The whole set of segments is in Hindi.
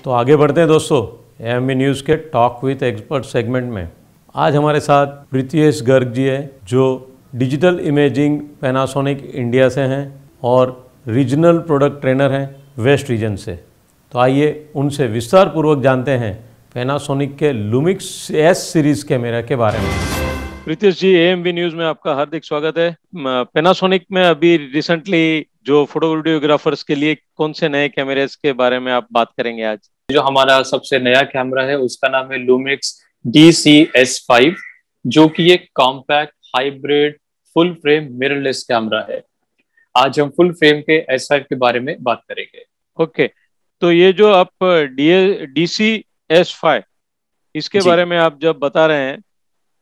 तो आगे बढ़ते हैं दोस्तों एएमबी न्यूज़ के टॉक विथ एक्सपर्ट सेगमेंट में। आज हमारे साथ प्रीतियेश गर्ग जी है जो डिजिटल इमेजिंग पैनासोनिक इंडिया से हैं और रीजनल प्रोडक्ट ट्रेनर हैं वेस्ट रीजन से। तो आइए उनसे विस्तार पूर्वक जानते हैं पैनासोनिक के लुमिक्स एस सीरीज़ कैमरा के बारे में। प्रीतियेश जी, एएमबी न्यूज़ में आपका हार्दिक स्वागत है। पैनासोनिक में अभी रिसेंटली जो फोटो वीडियोग्राफर्स के लिए कौन से नए कैमरेज के बारे में आप बात करेंगे आज? जो हमारा सबसे नया कैमरा है उसका नाम है लुमिक्स DC-S5, जो कि एक compact hybrid full frame mirrorless camera है। आज हम फुल फ्रेम के S5 के बारे में बात करेंगे। ओके, तो ये जो आप DC-S5 इसके बारे में आप जब बता रहे हैं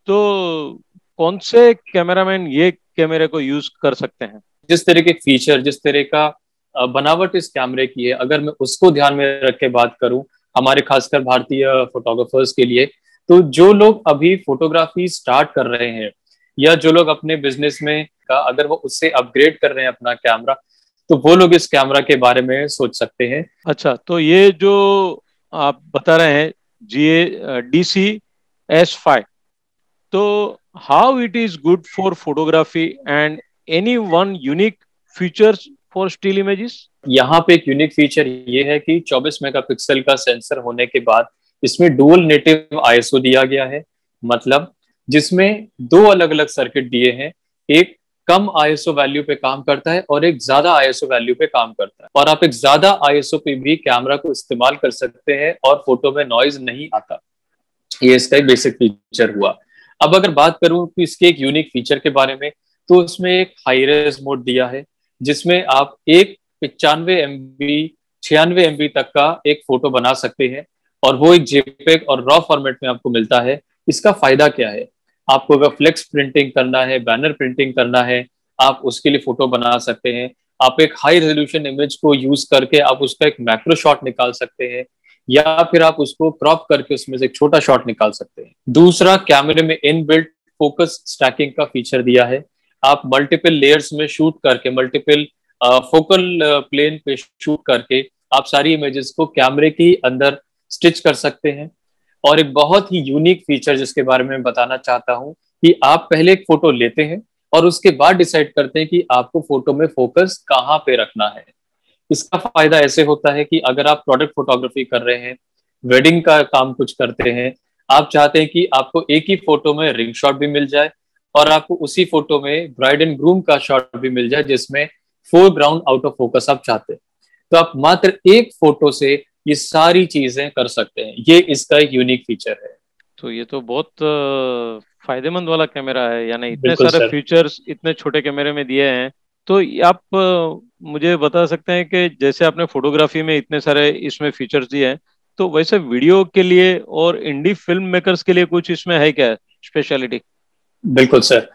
तो कौन से कैमरामैन ये कैमरे को यूज कर सकते हैं? जिस तरह के फीचर, जिस तरह का बनावट इस कैमरे की है, अगर मैं उसको ध्यान में रख के बात करूं हमारे खासकर भारतीय फोटोग्राफर्स के लिए, तो जो लोग अभी फोटोग्राफी स्टार्ट कर रहे हैं या जो लोग अपने बिजनेस में अगर वो उससे अपग्रेड कर रहे हैं अपना कैमरा, तो वो लोग इस कैमरा के बारे में सोच सकते हैं। अच्छा, तो ये जो आप बता रहे हैं DC-S5, तो how it is good for photography and any one unique features for still images? यहाँ पे एक यूनिक फीचर ये है कि 24 मेगापिक्सल का सेंसर होने के बाद इसमें डुअल नेटिव ISO दिया गया है, मतलब जिसमें दो अलग अलग सर्किट दिए हैं। एक कम ISO वैल्यू पे काम करता है और एक ज्यादा ISO वैल्यू पे काम करता है, और आप एक ज्यादा ISO पे भी कैमरा को इस्तेमाल कर सकते हैं और फोटो में नॉइज नहीं आता। ये इसका एक बेसिक फीचर हुआ। अब अगर बात करूं कि इसके एक यूनिक फीचर के बारे में, तो उसमें एक हाई रेज मोड दिया है जिसमें आप एक 95 MB 96 MB तक का एक फोटो बना सकते हैं, और वो एक JPEG और रॉ फॉर्मेट में आपको मिलता है। इसका फायदा क्या है? आपको अगर फ्लेक्स प्रिंटिंग करना है, बैनर प्रिंटिंग करना है, आप उसके लिए फोटो बना सकते हैं। आप एक हाई रेजोल्यूशन इमेज को यूज करके आप उसका एक मैक्रो शॉट निकाल सकते हैं, या फिर आप उसको क्रॉप करके उसमें से एक छोटा शॉट निकाल सकते हैं। दूसरा, कैमरे में इनबिल्ट फोकस स्टैकिंग का फीचर दिया है। आप मल्टीपल लेयर्स में शूट करके, मल्टीपल फोकल प्लेन पे शूट करके आप सारी इमेजेस को कैमरे के अंदर स्टिच कर सकते हैं। और एक बहुत ही यूनिक फीचर जिसके बारे में मैं बताना चाहता हूं कि आप पहले एक फोटो लेते हैं और उसके बाद डिसाइड करते हैं कि आपको फोटो में फोकस कहाँ पे रखना है। इसका फायदा ऐसे होता है कि अगर आप प्रोडक्ट फोटोग्राफी कर रहे हैं, वेडिंग का काम कुछ करते हैं, आप चाहते हैं कि आपको एक ही फोटो में रिंग शॉट भी मिल जाए और आपको उसी फोटो में ब्राइड एंड ग्रूम का शॉट भी मिल जाए जिसमें फोरग्राउंड आउट ऑफ फोकस आप चाहते हैं, तो आप मात्र एक फोटो से ये सारी चीजें कर सकते हैं। ये इसका एक यूनिक फीचर है। तो ये तो बहुत फायदेमंद वाला कैमरा है, यानी इतने सारे फीचर्स इतने छोटे कैमरे में दिए हैं। तो आप मुझे बता सकते हैं कि जैसे आपने फोटोग्राफी में इतने सारे इसमें फीचर्स दिए हैं, तो वैसे वीडियो के लिए और इंडी फिल्म मेकर्स के लिए कुछ इसमें है क्या स्पेशलिटी? बिल्कुल सर।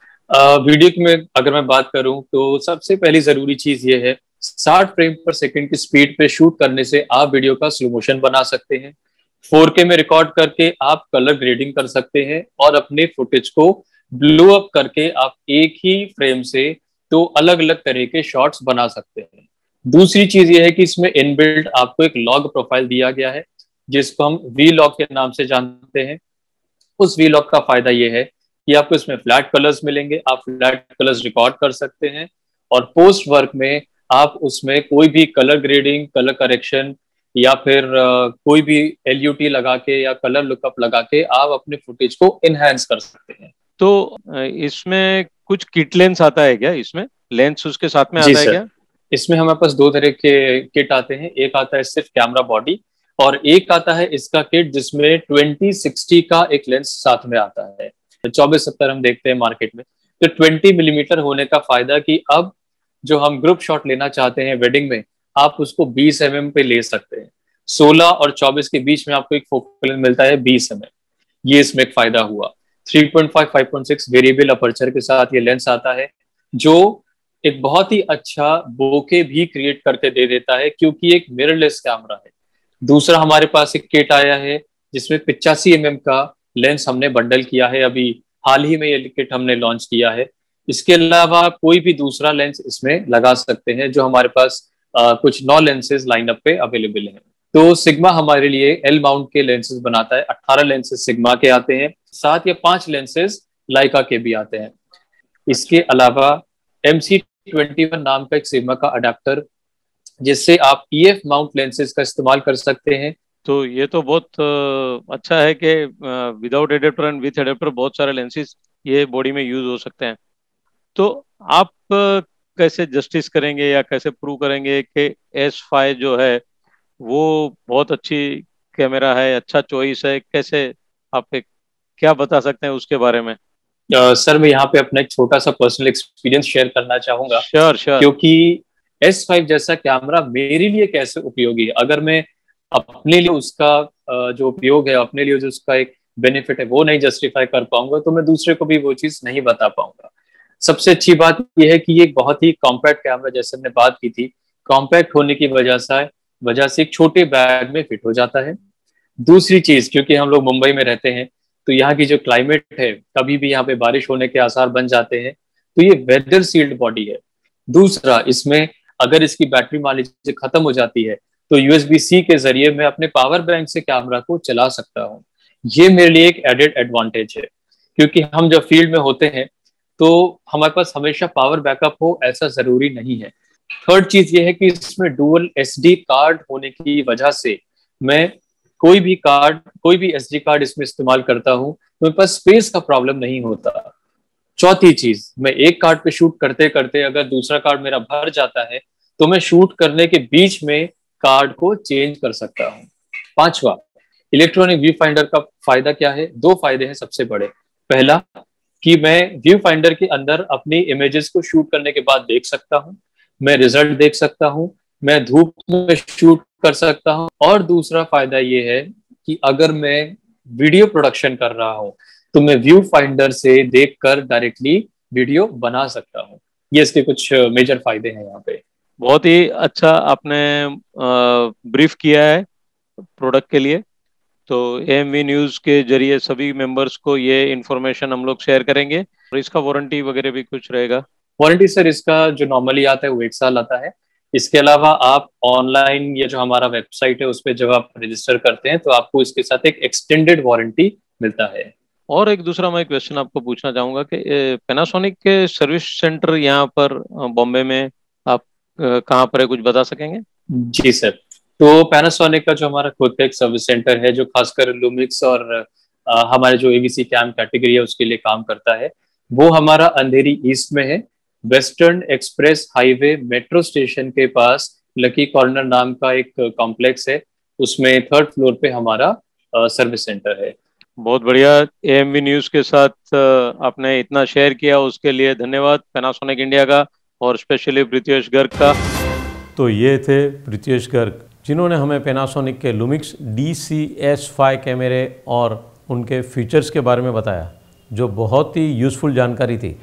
वीडियो में अगर मैं बात करूं तो सबसे पहली जरूरी चीज ये है, 60 फ्रेम पर सेकंड की स्पीड पे शूट करने से आप वीडियो का स्लो मोशन बना सकते हैं। 4K में रिकॉर्ड करके आप कलर ग्रेडिंग कर सकते हैं और अपने फुटेज को ब्लो अप करके आप एक ही फ्रेम से तो अलग अलग तरह के शॉट्स बना सकते हैं। दूसरी चीज ये है कि इसमें इनबिल्ट आपको एक लॉग प्रोफाइल दिया गया है जिसको हम V-Log के नाम से जानते हैं। उस V-Log का फायदा ये है कि आपको इसमें फ्लैट कलर्स मिलेंगे, आप फ्लैट कलर्स रिकॉर्ड कर सकते हैं और पोस्ट वर्क में आप उसमें कोई भी कलर ग्रेडिंग, कलर करेक्शन या फिर कोई भी LUT लगा के या कलर लुकअप लगा के आप अपने फुटेज को इनहेंस कर सकते हैं। तो इसमें कुछ किट लेंस आता है क्या? इसमें लेंस उसके साथ में आता है क्या? इसमें हमारे पास दो तरह के किट आते हैं। एक आता है सिर्फ कैमरा बॉडी और एक आता है इसका किट जिसमें 2060 का एक लेंस साथ में आता है। 24-70 हम देखते हैं मार्केट में। तो 20 मिलीमीटर होने का फायदा कि अब जो हम ग्रुप शॉट लेना चाहते हैं वेडिंग में, आप उसको 20 mm पे ले सकते हैं। 16 और 24 के बीच में आपको एक फोकल मिलता है 20 mm। ये इसमें एक फायदा हुआ। 3.5 5.6 वेरिएबल अपर्चर के साथ ये लेंस आता है जो एक बहुत ही अच्छा बोके भी क्रिएट करके दे देता है क्योंकि एक मिररलेस कैमरा है। दूसरा, हमारे पास एक किट आया है जिसमें 85 mm का लेंस हमने बंडल किया है। अभी हाल ही में ये किट हमने लॉन्च किया है। इसके अलावा कोई भी दूसरा लेंस इसमें लगा सकते हैं जो हमारे पास कुछ 9 लेंसेज लाइनअप पे अवेलेबल हैं। तो सिग्मा हमारे लिए एल माउंट के लेंसेज बनाता है। 18 लेंसेज सिग्मा के आते हैं, 7 या 5 लेंसेज लाइका के भी आते हैं। इसके अलावा MC21 नाम का एक सिग्मा का अडेप्टर, जिससे आप EF माउंट लेंसेज का इस्तेमाल कर सकते हैं। तो ये तो बहुत अच्छा है कि without adapter and with adapter बहुत सारे लेंसेज ये बॉडी में यूज हो सकते हैं। तो आप कैसे जस्टिस करेंगे या कैसे प्रूव करेंगे कि S5 जो है वो बहुत अच्छी कैमरा है, अच्छा चॉइस है? कैसे आप क्या बता सकते हैं उसके बारे में? सर, मैं यहाँ पे अपना एक छोटा सा पर्सनल एक्सपीरियंस शेयर करना चाहूंगा, श्योर श्योर। क्योंकि S5 जैसा कैमरा मेरे लिए कैसे उपयोगी है, अगर मैं अपने लिए उसका जो उपयोग है, अपने लिए जो उसका एक बेनिफिट है वो नहीं जस्टिफाई कर पाऊंगा, तो मैं दूसरे को भी वो चीज नहीं बता पाऊंगा। सबसे अच्छी बात यह है कि ये एक बहुत ही कॉम्पैक्ट कैमरा, जैसे हमने बात की थी, कॉम्पैक्ट होने की वजह से एक छोटे बैग में फिट हो जाता है। दूसरी चीज, क्योंकि हम लोग मुंबई में रहते हैं, तो यहाँ की जो क्लाइमेट है, कभी भी यहाँ पे बारिश होने के आसार बन जाते हैं, तो ये वेदर सील्ड बॉडी है। दूसरा, इसमें अगर इसकी बैटरी मान लीजिए खत्म हो जाती है, तो USB-C के जरिए मैं अपने पावर बैंक से कैमरा को चला सकता हूँ। ये मेरे लिए एक एडेड एडवांटेज है, क्योंकि हम जब फील्ड में होते हैं तो हमारे पास हमेशा पावर बैकअप हो ऐसा जरूरी नहीं है। थर्ड चीज ये है कि इसमें डुअल SD कार्ड होने की वजह से मैं कोई भी SD कार्ड इसमें इस्तेमाल करता हूँ तो मेरे पास स्पेस का प्रॉब्लम नहीं होता। चौथी चीज, मैं एक कार्ड पे शूट करते करते अगर दूसरा कार्ड मेरा भर जाता है, तो मैं शूट करने के बीच में कार्ड को चेंज कर सकता हूँ। पांचवा, इलेक्ट्रॉनिक व्यू फाइंडर का फायदा क्या है? 2 फायदे हैं सबसे बड़े। पहला, कि मैं व्यू फाइंडर के अंदर अपनी इमेजेस को शूट करने के बाद देख सकता हूँ, मैं रिजल्ट देख सकता हूँ, मैं धूप में शूट कर सकता हूँ। और दूसरा फायदा ये है कि अगर मैं वीडियो प्रोडक्शन कर रहा हूँ तो मैं व्यू फाइंडर से देखकर डायरेक्टली वीडियो बना सकता हूँ। ये इसके कुछ मेजर फायदे हैं यहाँ पे। बहुत ही अच्छा आपने ब्रीफ किया है प्रोडक्ट के लिए। तो AMV न्यूज़ के जरिए सभी मेंबर्स को ये इन्फॉर्मेशन हम लोग शेयर करेंगे। और इसका वारंटी वगैरह भी कुछ रहेगा? वारंटी सर, इसका जो नॉर्मली आता है वो 1 साल आता है। इसके अलावा आप ऑनलाइन, ये जो हमारा वेबसाइट है, उस पर जब आप रजिस्टर करते हैं तो आपको इसके साथ एक एक्सटेंडेड वारंटी मिलता है। और एक दूसरा मैं क्वेश्चन आपको पूछना चाहूंगा कि पैनासोनिक के सर्विस सेंटर यहाँ पर बॉम्बे में आप कहाँ पर है, कुछ बता सकेंगे? जी सर, तो पैनासोनिक का जो हमारा खुद का एक सर्विस सेंटर है, जो खासकर लुमिक्स और हमारे जो AVC कैम कैटेगरी है उसके लिए काम करता है, वो हमारा अंधेरी ईस्ट में है। Western express highway metro station के पास लकी कॉर्नर नाम का एक कॉम्प्लेक्स है, उसमें 3rd फ्लोर पे हमारा सर्विस सेंटर है। बहुत बढ़िया। AMV न्यूज़ के साथ आपने इतना शेयर किया, उसके लिए धन्यवाद पैनासोनिक इंडिया का और स्पेशली प्रीतियश गर्ग का। तो ये थे प्रीतियश गर्ग, जिन्होंने हमें पैनासोनिक के लुमिक्स DCS5 कैमरे और उनके फीचर्स के बारे में बताया, जो बहुत ही यूज़फुल जानकारी थी।